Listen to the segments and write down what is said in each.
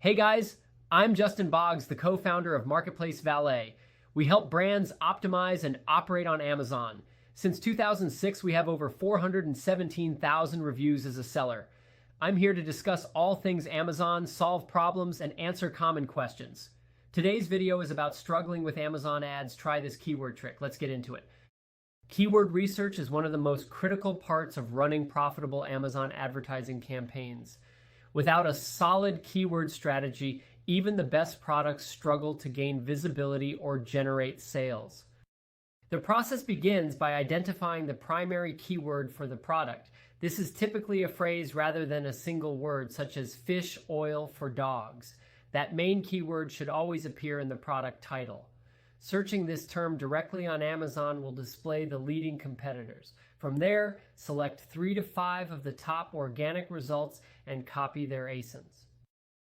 Hey guys, I'm Justin Boggs, the co-founder of Marketplace Valet. We help brands optimize and operate on Amazon. Since 2006, we have over 417,000 reviews as a seller. I'm here to discuss all things Amazon, solve problems, and answer common questions. Today's video is about struggling with Amazon ads. Try this keyword trick. Let's get into it. Keyword research is one of the most critical parts of running profitable Amazon advertising campaigns. Without a solid keyword strategy, even the best products struggle to gain visibility or generate sales. The process begins by identifying the primary keyword for the product. This is typically a phrase rather than a single word, such as fish oil for dogs. That main keyword should always appear in the product title. Searching this term directly on Amazon will display the leading competitors. From there, select 3 to 5 of the top organic results and copy their ASINs.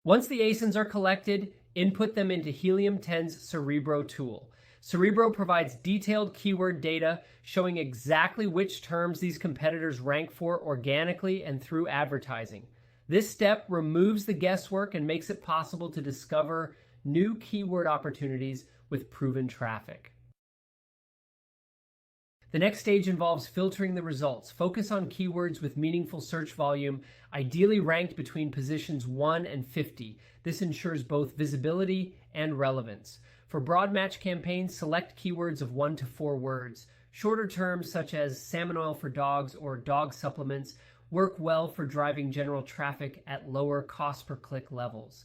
Once the ASINs are collected, input them into Helium 10's Cerebro tool. Cerebro provides detailed keyword data showing exactly which terms these competitors rank for organically and through advertising. This step removes the guesswork and makes it possible to discover new keyword opportunities with proven traffic. The next stage involves filtering the results. Focus on keywords with meaningful search volume, ideally ranked between positions 1 and 50. This ensures both visibility and relevance. For broad match campaigns, select keywords of 1 to 4 words. Shorter terms such as salmon oil for dogs or dog supplements work well for driving general traffic at lower cost per click levels.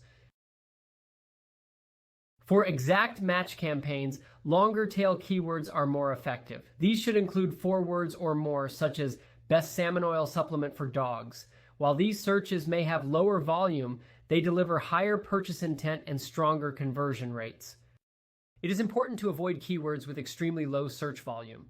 For exact match campaigns, longer tail keywords are more effective. These should include 4 words or more, such as best salmon oil supplement for dogs. While these searches may have lower volume, they deliver higher purchase intent and stronger conversion rates. It is important to avoid keywords with extremely low search volume.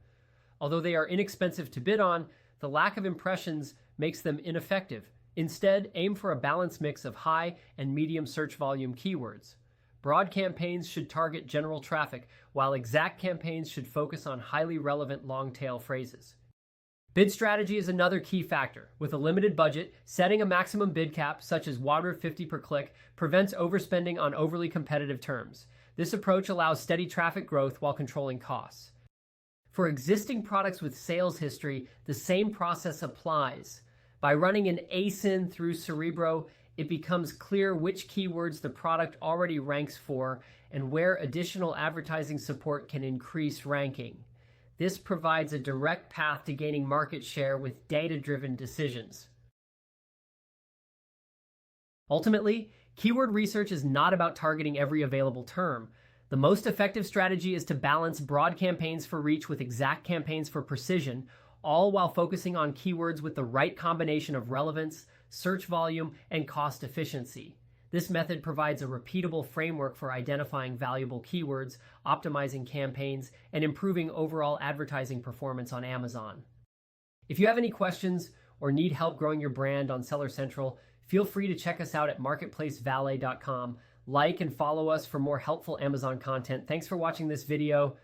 Although they are inexpensive to bid on, the lack of impressions makes them ineffective. Instead, aim for a balanced mix of high and medium search volume keywords. Broad campaigns should target general traffic, while exact campaigns should focus on highly relevant long-tail phrases. Bid strategy is another key factor. With a limited budget, setting a maximum bid cap, such as $150 per click, prevents overspending on overly competitive terms. This approach allows steady traffic growth while controlling costs. For existing products with sales history, the same process applies. By running an ASIN through Cerebro, it becomes clear which keywords the product already ranks for and where additional advertising support can increase ranking. This provides a direct path to gaining market share with data-driven decisions. Ultimately, keyword research is not about targeting every available term. The most effective strategy is to balance broad campaigns for reach with exact campaigns for precision, all while focusing on keywords with the right combination of relevance, search volume, and cost efficiency. This method provides a repeatable framework for identifying valuable keywords, optimizing campaigns, and improving overall advertising performance on Amazon. If you have any questions or need help growing your brand on Seller Central, feel free to check us out at marketplacevalet.com. Like and follow us for more helpful Amazon content. Thanks for watching this video.